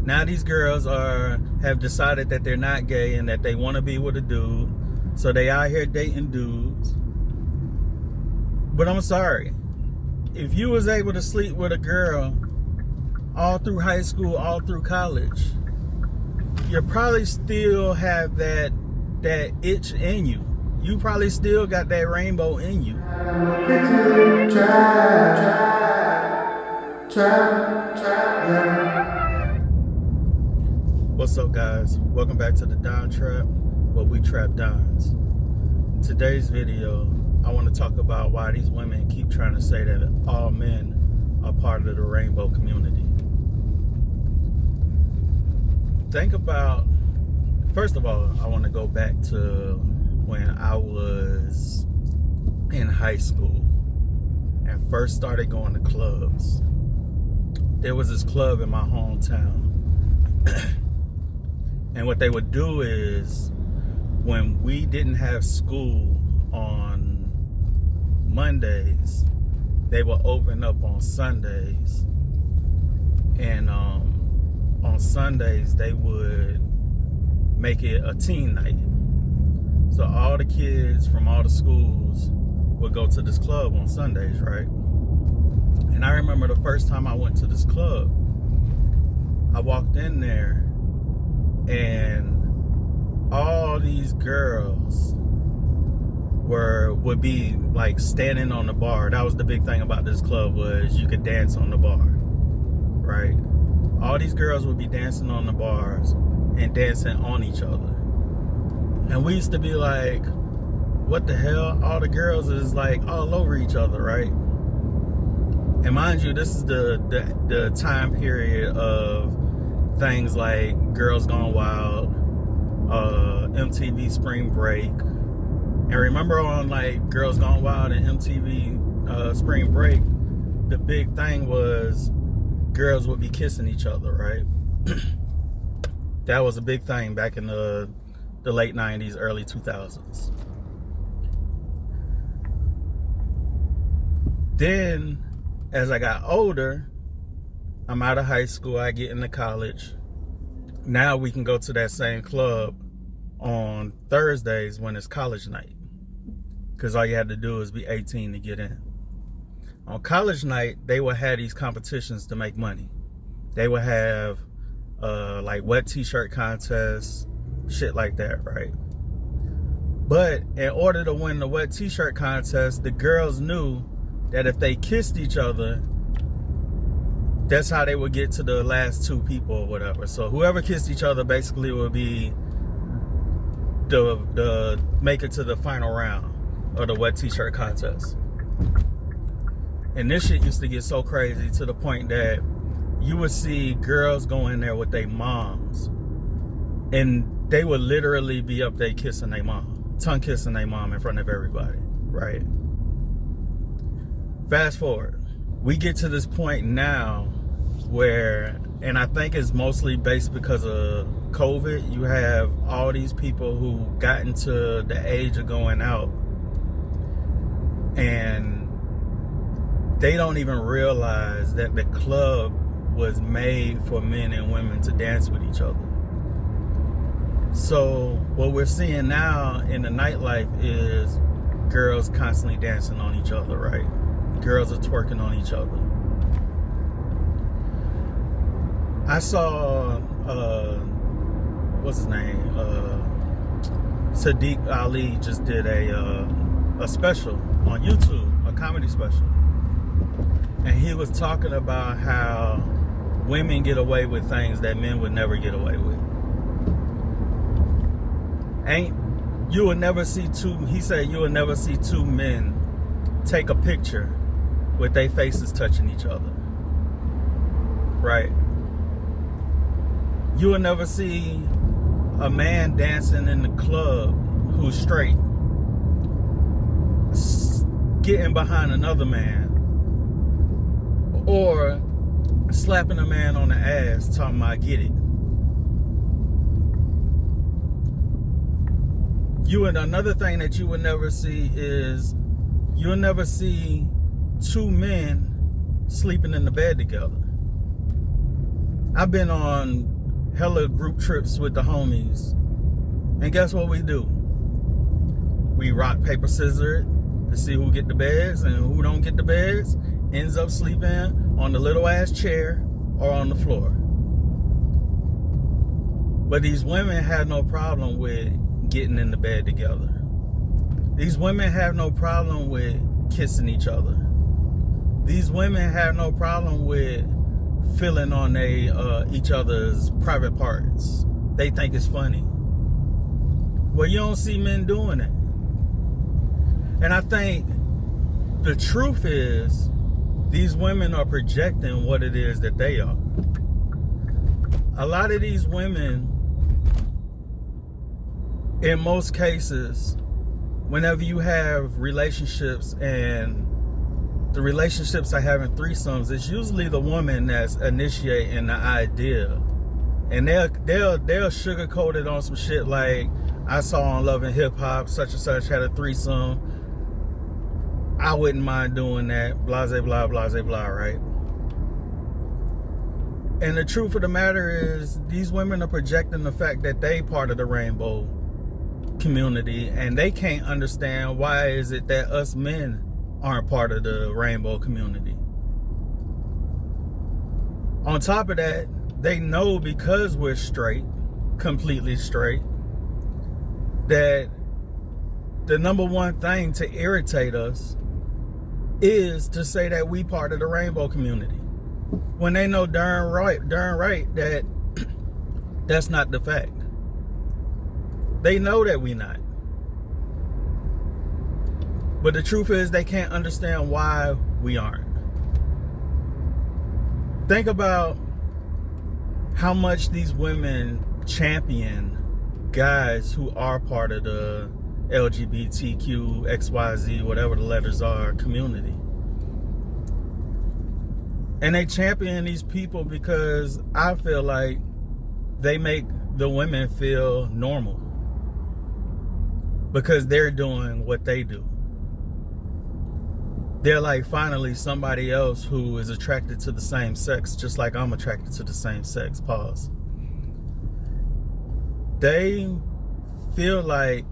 Now these girls have decided that they're not gay and that they want to be with a dude. So they out here dating dudes. But I'm sorry. If you was able to sleep with a girl all through high school, all through college, you probably still have that itch in you. You probably still got that rainbow in you. What's up, guys? Welcome back to the Don Trap, where we trap dons. In today's video, I want to talk about why these women keep trying to say that all men are part of the rainbow community. Think about, first of all, I want to go back to when I was in high school and first started going to clubs. There was this club in my hometown. And what they would do is, when we didn't have school on Mondays, they would open up on Sundays. And on Sundays, they would make it a teen night. So all the kids from all the schools would go to this club on Sundays, right? And I remember the first time I went to this club, I walked in there and all these girls would be like standing on the bar. That was the big thing about this club, was you could dance on the bar, right? All these girls would be dancing on the bars and dancing on each other. And we used to be like, what the hell? All the girls is like all over each other, right? And mind you, this is the time period of things like Girls Gone Wild, MTV Spring Break. And remember on like Girls Gone Wild and MTV Spring Break, the big thing was girls would be kissing each other, right? That was a big thing back in the late 90s, early 2000s. Then, as I got older, I'm out of high school, I get into college. Now we can go to that same club on Thursdays when it's college night, because all you had to do is be 18 to get in. On college night, they would have these competitions to make money. They would have like wet t-shirt contests, shit like that, right? But in order to win the wet t-shirt contest, the girls knew that if they kissed each other, that's how they would get to the last two people or whatever. So whoever kissed each other basically would be the make it to the final round of the wet t-shirt contest. And this shit used to get so crazy to the point that you would see girls go in there with their moms, and they would literally be up there kissing their mom, tongue kissing their mom in front of everybody, right? Fast forward, we get to this point now where, and I think it's mostly based because of COVID, you have all these people who got into the age of going out, and they don't even realize that the club was made for men and women to dance with each other. So what we're seeing now in the nightlife is girls constantly dancing on each other, right? Girls are twerking on each other. I saw, what's his name? Sadiq Ali just did a special on YouTube, a comedy special. And he was talking about how women get away with things that men would never get away with. You would never see he said you would never see two men take a picture with their faces touching each other, right? You would never see a man dancing in the club who's straight getting behind another man, or slapping a man on the ass talking about get it. Another thing that you would never see is you'll never see two men sleeping in the bed together. I've been on hella group trips with the homies. And guess what we do? We rock, paper, scissors to see who get the beds, and who don't get the beds ends up sleeping on the little ass chair or on the floor. But these women have no problem with getting in the bed together. These women have no problem with kissing each other. These women have no problem with feeling on each other's private parts. They think it's funny. Well, you don't see men doing it. And I think the truth is, these women are projecting what it is that they are. A lot of these women, in most cases, whenever you have relationships and the relationships are having threesomes, it's usually the woman that's initiating the idea. And they'll sugarcoat it on some shit like, I saw on Love and Hip Hop, such and such had a threesome. I wouldn't mind doing that. Blase, blah, blase, blah, right? And the truth of the matter is, these women are projecting the fact that they part of the rainbow community, and they can't understand why is it that us men aren't part of the rainbow community. On top of that, they know because we're straight, completely straight, that the number one thing to irritate us is to say that we part of the rainbow community, when they know darn right that that's not the fact. They know that we not. But the truth is, they can't understand why we aren't. Think about how much these women champion guys who are part of the LGBTQ, XYZ, whatever the letters are, community. And they champion these people because I feel like they make the women feel normal, because they're doing what they do. They're like, finally, somebody else who is attracted to the same sex, just like I'm attracted to the same sex. Pause. They feel like,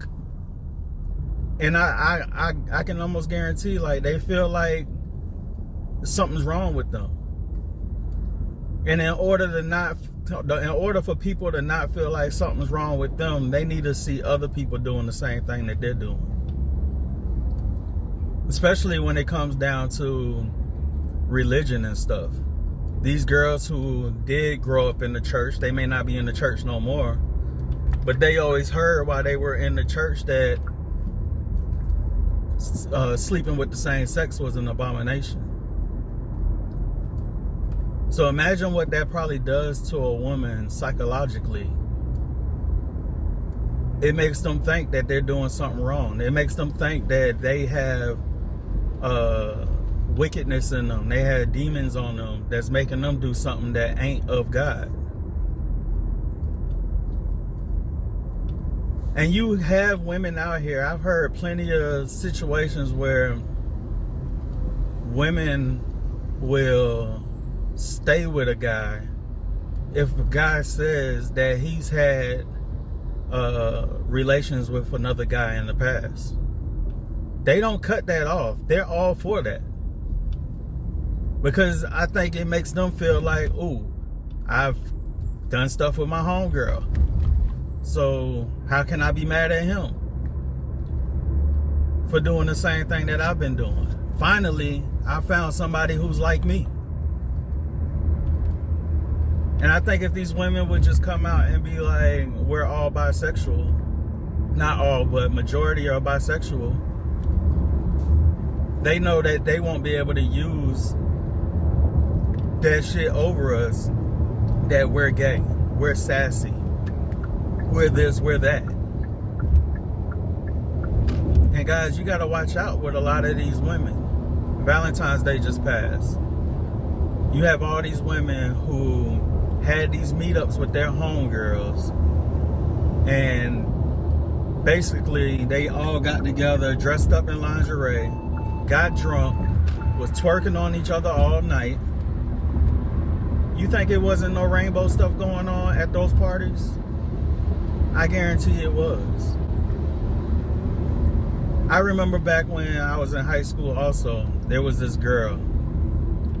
and I can almost guarantee, like, they feel like something's wrong with them. And in order for people to not feel like something's wrong with them, they need to see other people doing the same thing that they're doing. Especially when it comes down to religion and stuff. These girls who did grow up in the church, they may not be in the church no more, but they always heard while they were in the church that sleeping with the same sex was an abomination. So imagine what that probably does to a woman psychologically. It makes them think that they're doing something wrong. It makes them think that they have wickedness in them. They have demons on them that's making them do something that ain't of God. And you have women out here, I've heard plenty of situations where women will stay with a guy if a guy says that he's had relations with another guy in the past. They don't cut that off. They're all for that. Because I think it makes them feel like, ooh, I've done stuff with my homegirl, so how can I be mad at him for doing the same thing that I've been doing? Finally, I found somebody who's like me. And I think if these women would just come out and be like, we're all bisexual, not all, but majority are bisexual, they know that they won't be able to use that shit over us, that we're gay, we're sassy, we're this, we're that. And guys, you gotta watch out with a lot of these women. Valentine's Day just passed. You have all these women who had these meetups with their homegirls, and basically they all got together, dressed up in lingerie, got drunk, was twerking on each other all night, You think it wasn't no rainbow stuff going on at those parties? I guarantee it was. I remember back when I was in high school also, there was this girl,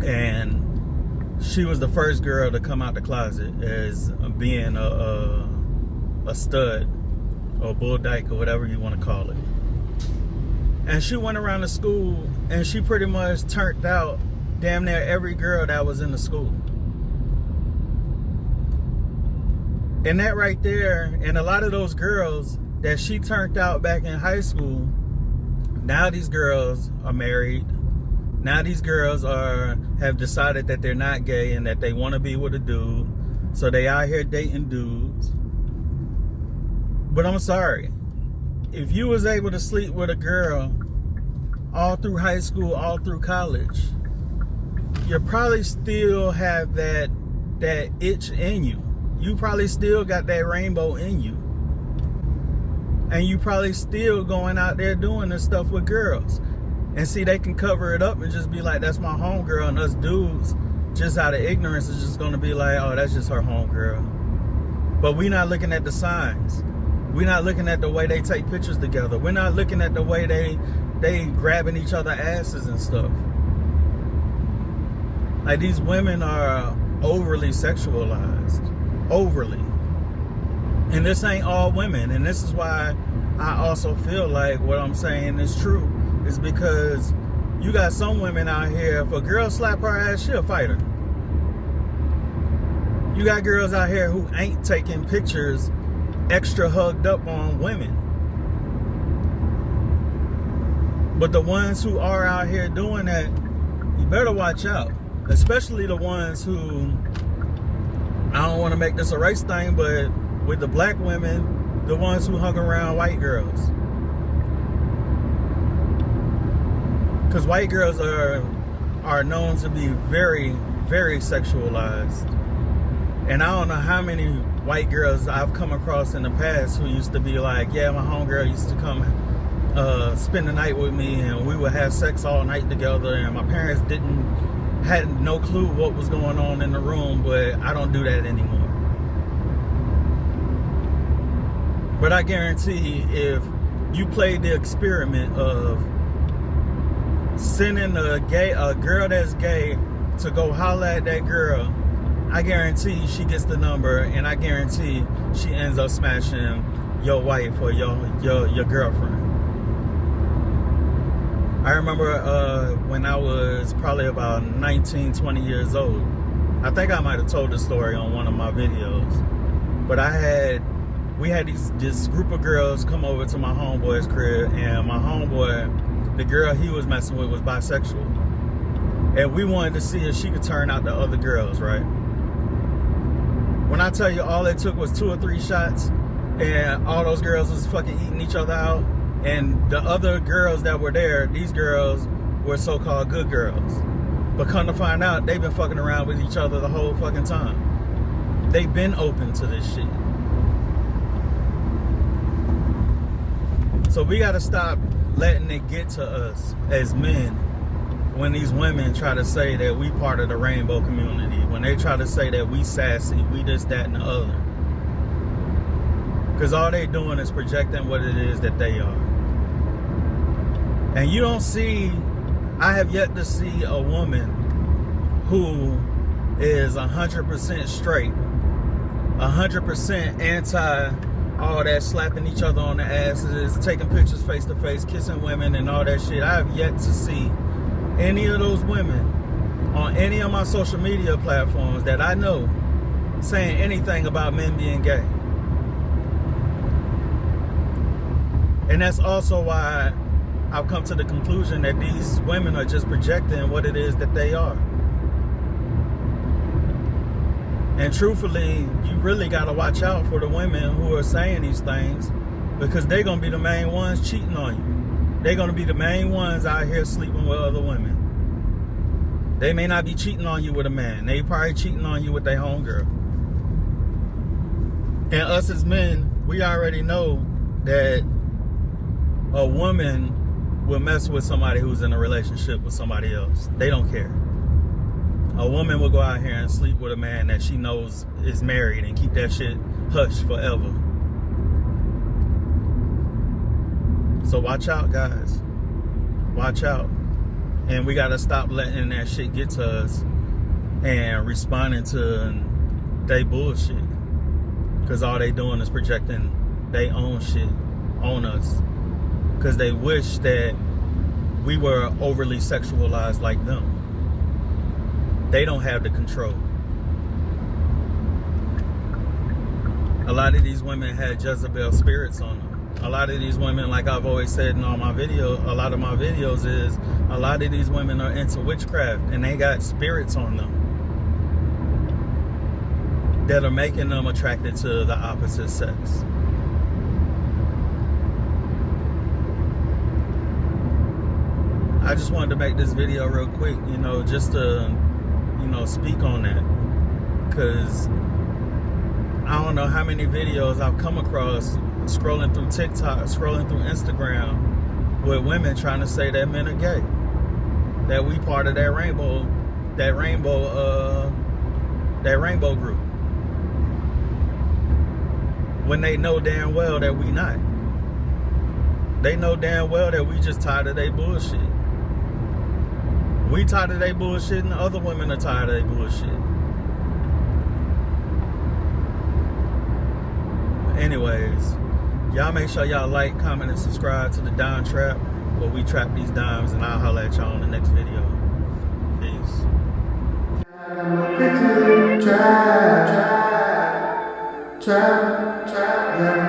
and she was the first girl to come out the closet as being a stud or a bull dyke or whatever you want to call it. And she went around the school and she pretty much turned out damn near every girl that was in the school. And that right there, and a lot of those girls that she turned out back in high school, now these girls are married. Now these girls have decided that they're not gay and that they want to be with a dude. So they out here dating dudes. But I'm sorry. If you was able to sleep with a girl all through high school, all through college, you probably still have that itch in you. You probably still got that rainbow in you. And you probably still going out there doing this stuff with girls. And see, they can cover it up and just be like, that's my homegirl. And us dudes, just out of ignorance, is just going to be like, oh, that's just her homegirl. But we're not looking at the signs. We're not looking at the way they take pictures together. We're not looking at the way they grabbing each other asses and stuff. Like, these women are overly sexualized. Overly. And this ain't all women. And this is why I also feel like what I'm saying is true. Is because you got some women out here, if a girl slap her ass, she'll fight her. You got girls out here who ain't taking pictures extra hugged up on women. But the ones who are out here doing that, you better watch out. Especially the ones who, I don't want to make this a race thing, but with the black women, the ones who hung around white girls. Because white girls are known to be very, very sexualized. And I don't know how many white girls I've come across in the past who used to be like, yeah, my homegirl used to come spend the night with me and we would have sex all night together, and my parents had no clue what was going on in the room, but I don't do that anymore. But I guarantee if you played the experiment of sending a girl that's gay to go holler at that girl, I guarantee she gets the number, and I guarantee she ends up smashing your wife or your girlfriend. I remember when I was probably about 19, 20 years old. I think I might have told this story on one of my videos. But we had this group of girls come over to my homeboy's crib, and my homeboy, the girl he was messing with, was bisexual. And we wanted to see if she could turn out the other girls, right? When I tell you all it took was 2 or 3 shots, and all those girls was fucking eating each other out, and the other girls that were there, these girls were so-called good girls. But come to find out, they've been fucking around with each other the whole fucking time. They've been open to this shit. So we gotta stop letting it get to us as men when these women try to say that we part of the rainbow community, when they try to say that we sassy, we this, that, and the other. Because all they doing is projecting what it is that they are. And you don't see, I have yet to see a woman who is 100% straight, 100% anti all that slapping each other on the asses, taking pictures face to face, kissing women and all that shit. I have yet to see any of those women on any of my social media platforms that I know saying anything about men being gay. And that's also why I've come to the conclusion that these women are just projecting what it is that they are. And truthfully, you really got to watch out for the women who are saying these things, because they're going to be the main ones cheating on you. They're going to be the main ones out here sleeping with other women. They may not be cheating on you with a man. They probably cheating on you with their homegirl. And us as men, we already know that a woman will mess with somebody who's in a relationship with somebody else. They don't care. A woman will go out here and sleep with a man that she knows is married and keep that shit hush forever. So watch out, guys. Watch out. And we gotta stop letting that shit get to us and responding to they bullshit. Because all they doing is projecting their own shit on us. Because they wish that we were overly sexualized like them. They don't have the control. A lot of these women had Jezebel spirits on them. A lot of these women, like I've always said in all my videos, a lot of my videos is, a lot of these women are into witchcraft and they got spirits on them that are making them attracted to the opposite sex. I just wanted to make this video real quick, you know, just to, you know, speak on that. Because I don't know how many videos I've come across scrolling through TikTok, scrolling through Instagram with women trying to say that men are gay. That we part of that rainbow group. When they know damn well that we not. They know damn well that we just tired of their bullshit. We tired of their bullshit and other women are tired of their bullshit. Anyways, y'all make sure y'all like, comment, and subscribe to the Dime Trap, where we trap these dimes, and I'll holler at y'all in the next video. Peace. Trap, yeah.